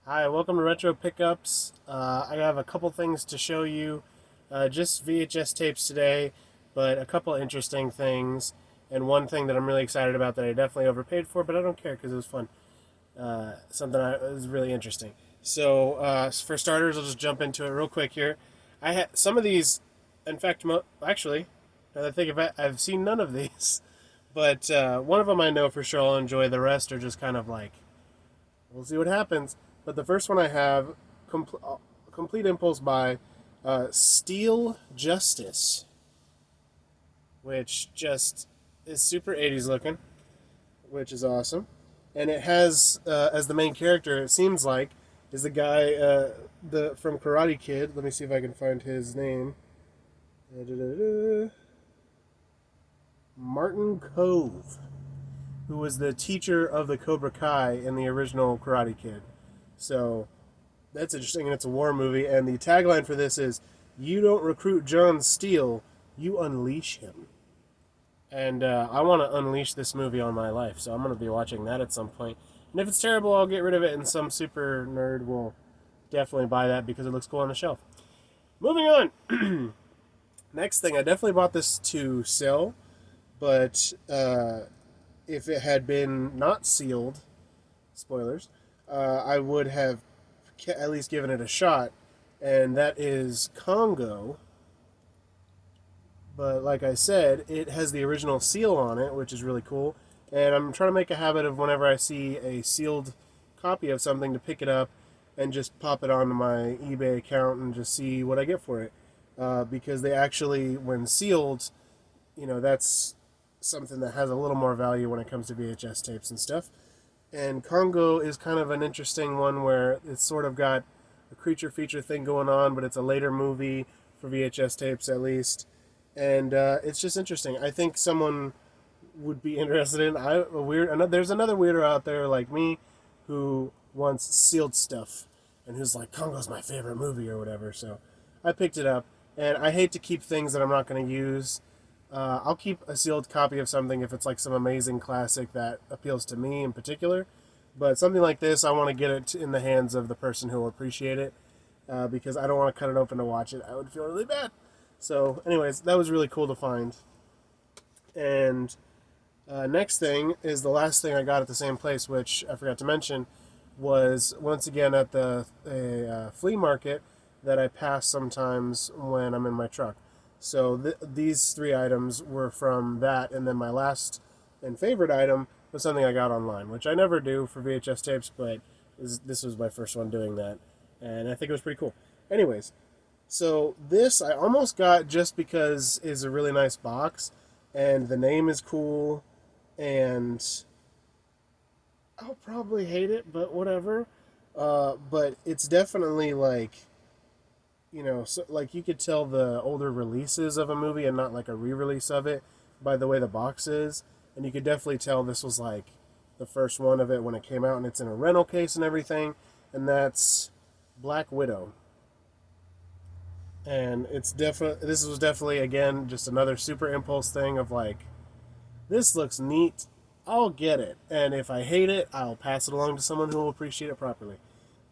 Hi, welcome to Retro Pickups. I have a couple things to show you. Just VHS tapes today, but a couple interesting things, and one thing that I'm really excited about that I definitely overpaid for, but I don't care because it was fun. Something it was really interesting. So, for starters, I'll just jump into it real quick here. I had some of these, in fact, actually, now that I think of it, I've seen none of these, but one of them I know for sure I'll enjoy. The rest are just kind of like we'll see what happens. But the first one I have, Complete Impulse by Steel Justice, which just is super 80s looking, which is awesome. And it has, as the main character, it seems like, is the guy the from Karate Kid. Let me see if I can find his name. Martin Cove, who was the teacher of the Cobra Kai in the original Karate Kid. So that's interesting, and it's a war movie. And the tagline for this is, "You don't recruit John Steele, you unleash him." And I want to unleash this movie on my life, so I'm going to be watching that at some point. And if it's terrible, I'll get rid of it, and some super nerd will definitely buy that because it looks cool on the shelf. Moving on. Next thing, I definitely bought this to sell, but if it had been not sealed, spoilers, I would have at least given it a shot, and that is Congo. But like I said, it has the original seal on it, which is really cool. And I'm trying to make a habit of whenever I see a sealed copy of something to pick it up and just pop it onto my eBay account and just see what I get for it. Because they actually, when sealed, that's something that has a little more value when it comes to VHS tapes and stuff. And Congo is kind of an interesting one where it's sort of got a creature feature thing going on, but it's a later movie for VHS tapes at least. And it's just interesting. I think someone would be interested in. There's another weirdo out there like me who wants sealed stuff and who's like, Congo's my favorite movie or whatever. So I picked it up, and I hate to keep things that I'm not going to use. I'll keep a sealed copy of something if it's like some amazing classic that appeals to me in particular. But something like this, I want to get it in the hands of the person who will appreciate it, because I don't want to cut it open to watch it. I would feel really bad. So, anyways, that was really cool to find. And next thing is the last thing I got at the same place, which I forgot to mention, was once again at a flea market that I pass sometimes when I'm in my truck. So these three items were from that, and then my last and favorite item was something I got online, which I never do for VHS tapes, but this was my first one doing that, and I think it was pretty cool. Anyways, so this I almost got just because it's a really nice box, and the name is cool, and I'll probably hate it, but whatever. But it's definitely like, so like you could tell the older releases of a movie and not like a re-release of it by the way the box is, and you could definitely tell this was like the first one of it when it came out, and it's in a rental case and everything, and that's Black Widow. And this was definitely again just another super impulse thing of like, this looks neat, I'll get it, and if I hate it, I'll pass it along to someone who will appreciate it properly.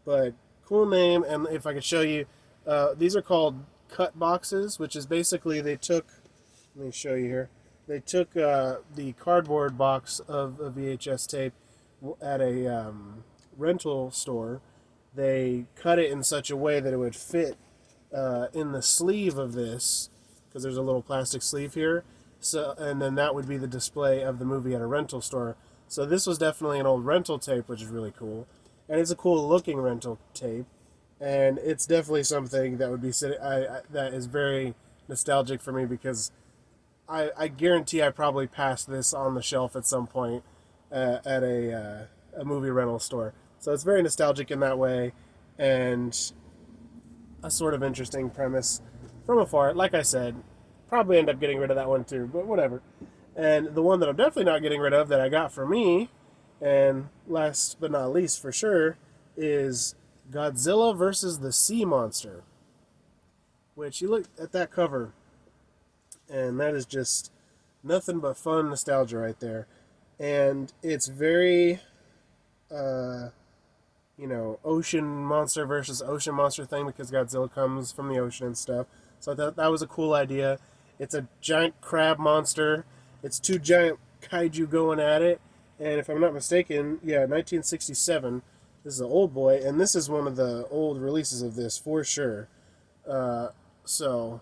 But cool name, and if I could show you, these are called cut boxes, which is basically they took. Let me show you here. They took the cardboard box of a VHS tape at a rental store. They cut it in such a way that it would fit in the sleeve of this, because there's a little plastic sleeve here. So, and then that would be the display of the movie at a rental store. So this was definitely an old rental tape, which is really cool, and it's a cool looking rental tape, and it's definitely something that would be that is very nostalgic for me because I guarantee I probably passed this on the shelf at some point at a movie rental store. So it's very nostalgic in that way, and a sort of interesting premise from afar. Like I said, probably end up getting rid of that one too, but whatever. And the one that I'm definitely not getting rid of that I got for me, and last but not least for sure, is Godzilla versus the Sea Monster. Which you look at that cover, and that is just nothing but fun nostalgia right there. And it's very, ocean monster versus ocean monster thing because Godzilla comes from the ocean and stuff. So I thought that was a cool idea. It's a giant crab monster. It's two giant kaiju going at it. And if I'm not mistaken, yeah, 1967. This is an old boy, and this is one of the old releases of this for sure. So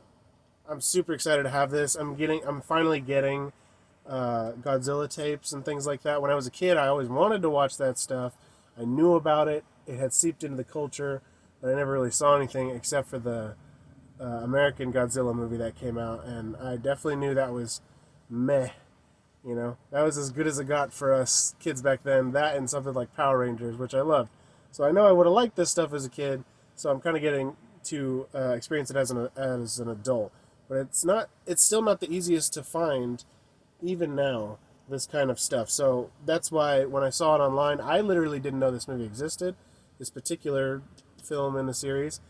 I'm super excited to have this. I'm finally getting Godzilla tapes and things like that. When I was a kid, I always wanted to watch that stuff. I knew about it. It had seeped into the culture, but I never really saw anything except for the American Godzilla movie that came out, and I definitely knew that was meh. That was as good as it got for us kids back then. That and something like Power Rangers, which I loved. So I know I would have liked this stuff as a kid. So I'm kind of getting to experience it as an adult. But it's still not the easiest to find, even now, this kind of stuff. So that's why when I saw it online, I literally didn't know this movie existed. This particular film in the series,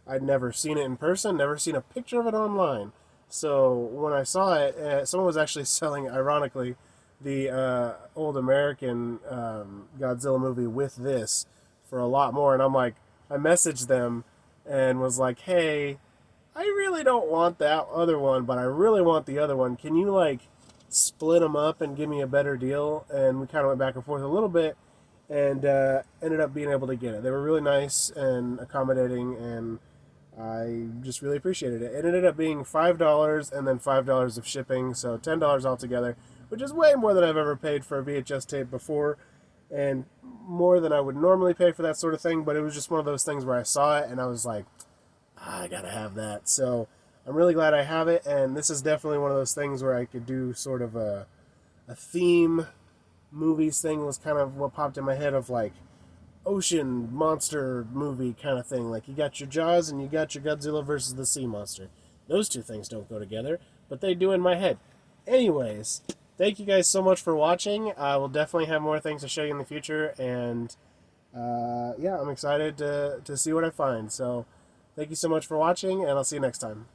I'd never seen it in person, never seen a picture of it online. So when I saw it, someone was actually selling, ironically, the old American Godzilla movie with this for a lot more. And I messaged them and was like, hey, I really don't want that other one, but I really want the other one. Can you split them up and give me a better deal? And we kind of went back and forth a little bit and ended up being able to get it. They were really nice and accommodating, and I just really appreciated it. It ended up being $5 and then $5 of shipping, so $10 altogether, which is way more than I've ever paid for a VHS tape before, and more than I would normally pay for that sort of thing, but it was just one of those things where I saw it and I was like, I gotta have that. So I'm really glad I have it, and this is definitely one of those things where I could do sort of a theme movies thing. Was kind of what popped in my head of ocean monster movie kind of thing. Like you got your Jaws and you got your Godzilla versus the sea monster. Those two things don't go together, but they do in my head. Anyways, thank you guys so much for watching. I will definitely have more things to show you in the future, and yeah, I'm excited to see what I find. So thank you so much for watching, and I'll see you next time.